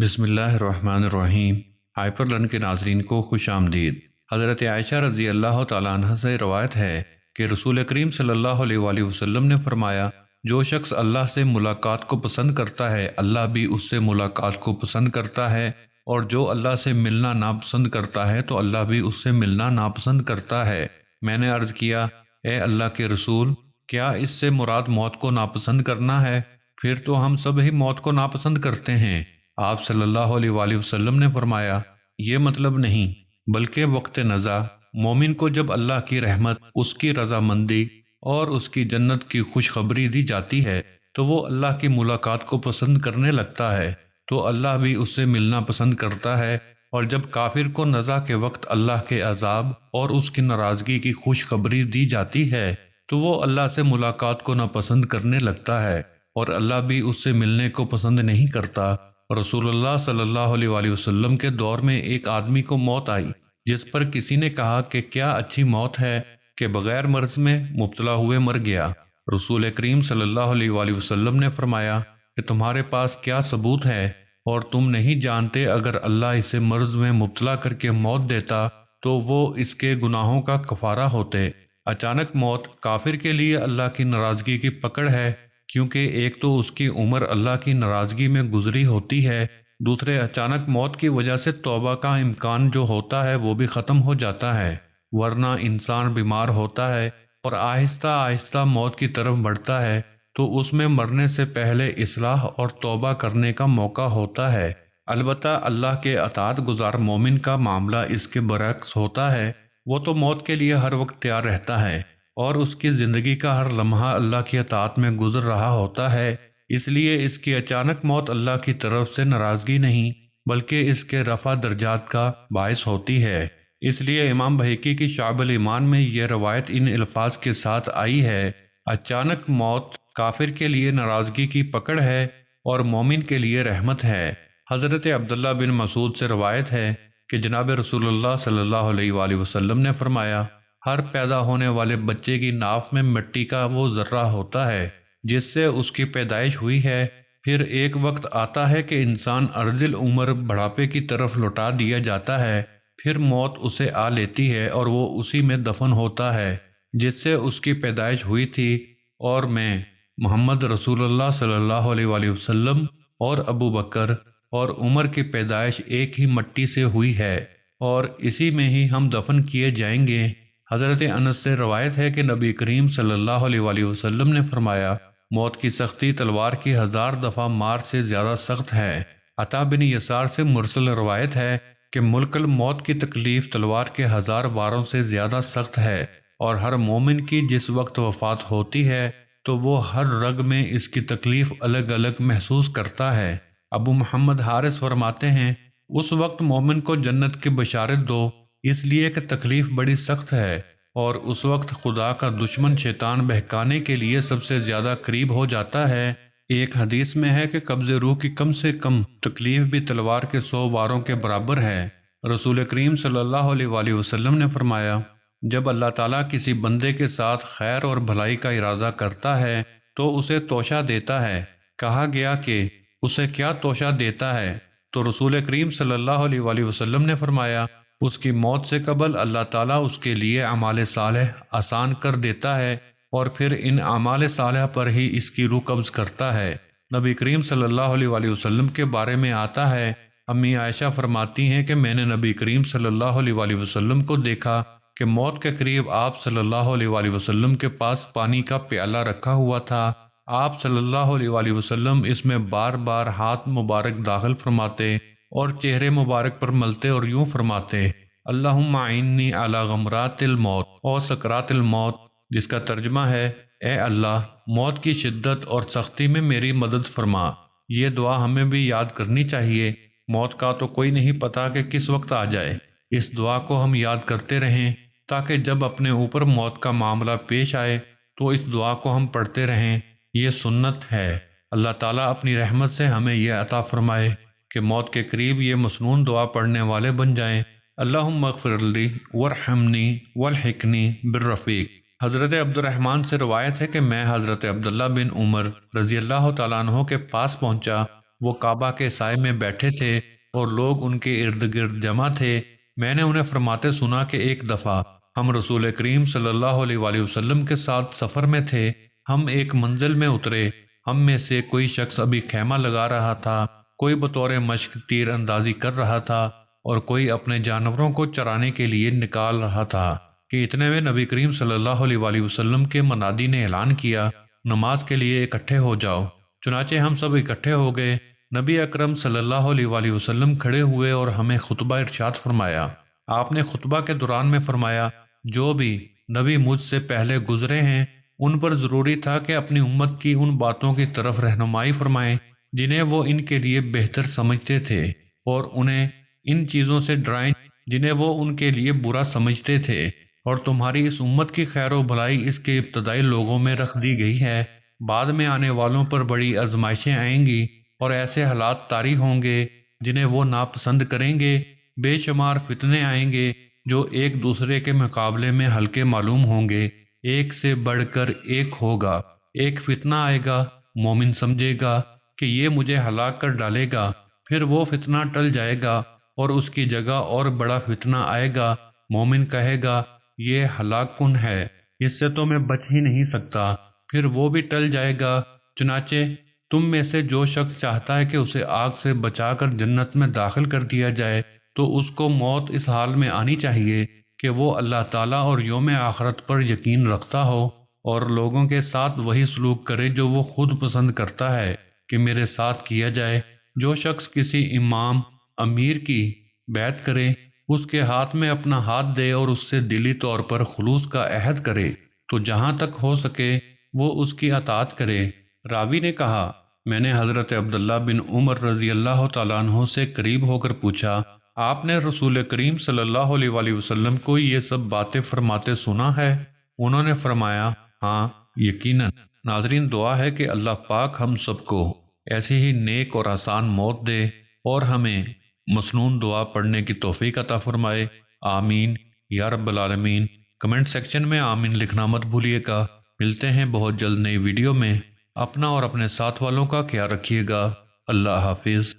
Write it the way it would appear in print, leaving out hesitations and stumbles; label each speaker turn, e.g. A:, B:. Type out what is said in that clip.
A: بسم اللہ الرحمن الرحیم۔ ہائپر لرن کے ناظرین کو خوش آمدید۔ حضرت عائشہ رضی اللہ تعالیٰ عنہ سے روایت ہے کہ رسول کریم صلی اللہ علیہ وآلہ وسلم نے فرمایا، جو شخص اللہ سے ملاقات کو پسند کرتا ہے اللہ بھی اس سے ملاقات کو پسند کرتا ہے، اور جو اللہ سے ملنا ناپسند کرتا ہے تو اللہ بھی اس سے ملنا ناپسند کرتا ہے۔ میں نے عرض کیا، اے اللہ کے رسول، کیا اس سے مراد موت کو ناپسند کرنا ہے؟ پھر تو ہم سب ہی موت کو ناپسند کرتے ہیں۔ آپ صلی اللہ علیہ وآلہ وسلم نے فرمایا، یہ مطلب نہیں، بلکہ وقت نزا مومن کو جب اللہ کی رحمت، اس کی رضامندی اور اس کی جنت کی خوشخبری دی جاتی ہے تو وہ اللہ کی ملاقات کو پسند کرنے لگتا ہے، تو اللہ بھی اس سے ملنا پسند کرتا ہے۔ اور جب کافر کو نزا کے وقت اللہ کے عذاب اور اس کی ناراضگی کی خوشخبری دی جاتی ہے تو وہ اللہ سے ملاقات کو ناپسند کرنے لگتا ہے، اور اللہ بھی اس سے ملنے کو پسند نہیں کرتا۔ رسول اللہ صلی اللہ علیہ وآلہ وسلم کے دور میں ایک آدمی کو موت آئی، جس پر کسی نے کہا کہ کیا اچھی موت ہے کہ بغیر مرض میں مبتلا ہوئے مر گیا۔ رسول کریم صلی اللہ علیہ وآلہ وسلم نے فرمایا کہ تمہارے پاس کیا ثبوت ہے، اور تم نہیں جانتے اگر اللہ اسے مرض میں مبتلا کر کے موت دیتا تو وہ اس کے گناہوں کا کفارہ ہوتے۔ اچانک موت کافر کے لیے اللہ کی ناراضگی کی پکڑ ہے، کیونکہ ایک تو اس کی عمر اللہ کی ناراضگی میں گزری ہوتی ہے، دوسرے اچانک موت کی وجہ سے توبہ کا امکان جو ہوتا ہے وہ بھی ختم ہو جاتا ہے، ورنہ انسان بیمار ہوتا ہے اور آہستہ آہستہ موت کی طرف بڑھتا ہے تو اس میں مرنے سے پہلے اصلاح اور توبہ کرنے کا موقع ہوتا ہے۔ البتہ اللہ کے اطاعت گزار مومن کا معاملہ اس کے برعکس ہوتا ہے، وہ تو موت کے لیے ہر وقت تیار رہتا ہے اور اس کی زندگی کا ہر لمحہ اللہ کی اطاعت میں گزر رہا ہوتا ہے، اس لیے اس کی اچانک موت اللہ کی طرف سے ناراضگی نہیں بلکہ اس کے رفع درجات کا باعث ہوتی ہے۔ اس لیے امام بہقی کی شعب الایمان میں یہ روایت ان الفاظ کے ساتھ آئی ہے، اچانک موت کافر کے لیے ناراضگی کی پکڑ ہے اور مومن کے لیے رحمت ہے۔ حضرت عبداللہ بن مسعود سے روایت ہے کہ جناب رسول اللہ صلی اللہ علیہ وآلہ وسلم نے فرمایا، ہر پیدا ہونے والے بچے کی ناف میں مٹی کا وہ ذرہ ہوتا ہے جس سے اس کی پیدائش ہوئی ہے، پھر ایک وقت آتا ہے کہ انسان ارذل عمر بڑھاپے کی طرف لوٹا دیا جاتا ہے، پھر موت اسے آ لیتی ہے اور وہ اسی میں دفن ہوتا ہے جس سے اس کی پیدائش ہوئی تھی، اور میں محمد رسول اللہ صلی اللہ علیہ وآلہ وسلم اور ابو بکر اور عمر کی پیدائش ایک ہی مٹی سے ہوئی ہے اور اسی میں ہی ہم دفن کیے جائیں گے۔ حضرت انس سے روایت ہے کہ نبی کریم صلی اللہ علیہ وآلہ وسلم نے فرمایا، موت کی سختی تلوار کی 1000 دفعہ مار سے زیادہ سخت ہے۔ عطا بن یسار سے مرسل روایت ہے کہ ملک الموت کی تکلیف تلوار کے 1000 واروں سے زیادہ سخت ہے، اور ہر مومن کی جس وقت وفات ہوتی ہے تو وہ ہر رگ میں اس کی تکلیف الگ الگ محسوس کرتا ہے۔ ابو محمد حارث فرماتے ہیں، اس وقت مومن کو جنت کی بشارت دو، اس لیے کہ تکلیف بڑی سخت ہے، اور اس وقت خدا کا دشمن شیطان بہکانے کے لیے سب سے زیادہ قریب ہو جاتا ہے۔ ایک حدیث میں ہے کہ قبض روح کی کم سے کم تکلیف بھی تلوار کے 100 واروں کے برابر ہے۔ رسول کریم صلی اللہ علیہ وآلہ وسلم نے فرمایا، جب اللہ تعالیٰ کسی بندے کے ساتھ خیر اور بھلائی کا ارادہ کرتا ہے تو اسے توشہ دیتا ہے۔ کہا گیا کہ اسے کیا توشہ دیتا ہے؟ تو رسول کریم صلی اللہ علیہ وآلہ وسلم نے فرمایا، اس کی موت سے قبل اللہ تعالیٰ اس کے لیے اعمال صالح آسان کر دیتا ہے اور پھر ان اعمال صالح پر ہی اس کی روح قبض کرتا ہے۔ نبی کریم صلی اللہ علیہ وآلہ وسلم کے بارے میں آتا ہے، امی عائشہ فرماتی ہیں کہ میں نے نبی کریم صلی اللہ علیہ وآلہ وسلم کو دیکھا کہ موت کے قریب آپ صلی اللہ علیہ وآلہ وسلم کے پاس پانی کا پیالہ رکھا ہوا تھا، آپ صلی اللہ علیہ وآلہ وسلم اس میں بار بار ہاتھ مبارک داخل فرماتے اور چہرے مبارک پر ملتے اور یوں فرماتے، اللہم اعنی علی غمرات الموت اور سکرات الموت، جس کا ترجمہ ہے، اے اللہ موت کی شدت اور سختی میں میری مدد فرما۔ یہ دعا ہمیں بھی یاد کرنی چاہیے، موت کا تو کوئی نہیں پتا کہ کس وقت آ جائے۔ اس دعا کو ہم یاد کرتے رہیں تاکہ جب اپنے اوپر موت کا معاملہ پیش آئے تو اس دعا کو ہم پڑھتے رہیں، یہ سنت ہے۔ اللہ تعالیٰ اپنی رحمت سے ہمیں یہ عطا فرمائے کہ موت کے قریب یہ مسنون دعا پڑھنے والے بن جائیں، اللہم اغفر لی وارحمنی والحقنی بالرفیق۔ حضرت عبد الرحمن سے روایت ہے کہ میں حضرت عبداللہ بن عمر رضی اللہ تعالیٰ عنہ کے پاس پہنچا وہ کعبہ کے سائے میں بیٹھے تھے اور لوگ ان کے ارد گرد جمع تھے۔ میں نے انہیں فرماتے سنا کہ ایک دفعہ ہم رسول کریم صلی اللہ علیہ وآلہ وسلم کے ساتھ سفر میں تھے۔ ہم ایک منزل میں اترے۔ ہم میں سے کوئی شخص ابھی خیمہ لگا رہا تھا، کوئی بطور مشق تیر اندازی کر رہا تھا اور کوئی اپنے جانوروں کو چرانے کے لیے نکال رہا تھا کہ اتنے میں نبی کریم صلی اللہ علیہ وآلہ وسلم کے منادی نے اعلان کیا، نماز کے لیے اکٹھے ہو جاؤ۔ چنانچہ ہم سب اکٹھے ہو گئے۔ نبی اکرم صلی اللہ علیہ وآلہ وسلم کھڑے ہوئے اور ہمیں خطبہ ارشاد فرمایا۔ آپ نے خطبہ کے دوران میں فرمایا، جو بھی نبی مجھ سے پہلے گزرے ہیں ان پر ضروری تھا کہ اپنی امت کی ان باتوں کی طرف رہنمائی فرمائیں جنہیں وہ ان کے لیے بہتر سمجھتے تھے، اور انہیں ان چیزوں سے ڈرائیں جنہیں وہ ان کے لیے برا سمجھتے تھے، اور تمہاری اس امت کی خیر و بھلائی اس کے ابتدائی لوگوں میں رکھ دی گئی ہے۔ بعد میں آنے والوں پر بڑی آزمائشیں آئیں گی اور ایسے حالات طاری ہوں گے جنہیں وہ ناپسند کریں گے۔ بے شمار فتنے آئیں گے جو ایک دوسرے کے مقابلے میں ہلکے معلوم ہوں گے، ایک سے بڑھ کر ایک ہوگا۔ ایک فتنہ آئے گا، مومن سمجھے گا کہ یہ مجھے ہلاک کر ڈالے گا، پھر وہ فتنہ ٹل جائے گا اور اس کی جگہ اور بڑا فتنہ آئے گا، مومن کہے گا یہ ہلاک کن ہے، اس سے تو میں بچ ہی نہیں سکتا، پھر وہ بھی ٹل جائے گا۔ چنانچہ تم میں سے جو شخص چاہتا ہے کہ اسے آگ سے بچا کر جنت میں داخل کر دیا جائے تو اس کو موت اس حال میں آنی چاہیے کہ وہ اللہ تعالیٰ اور یوم آخرت پر یقین رکھتا ہو اور لوگوں کے ساتھ وہی سلوک کرے جو وہ خود پسند کرتا ہے کہ میرے ساتھ کیا جائے۔ جو شخص کسی امام امیر کی بیعت کرے، اس کے ہاتھ میں اپنا ہاتھ دے اور اس سے دلی طور پر خلوص کا عہد کرے تو جہاں تک ہو سکے وہ اس کی اطاعت کرے۔ راوی نے کہا، میں نے حضرت عبداللہ بن عمر رضی اللہ تعالیٰ عنہ سے قریب ہو کر پوچھا، آپ نے رسول کریم صلی اللہ علیہ وآلہ وسلم کو یہ سب باتیں فرماتے سنا ہے؟ انہوں نے فرمایا، ہاں یقیناً۔ ناظرین، دعا ہے کہ اللہ پاک ہم سب کو ایسی ہی نیک اور آسان موت دے اور ہمیں مسنون دعا پڑھنے کی توفیق عطا فرمائے۔ آمین یا رب العالمین۔ کمنٹ سیکشن میں آمین لکھنا مت بھولیے گا۔ ملتے ہیں بہت جلد نئی ویڈیو میں۔ اپنا اور اپنے ساتھ والوں کا خیال رکھیے گا۔ اللہ حافظ۔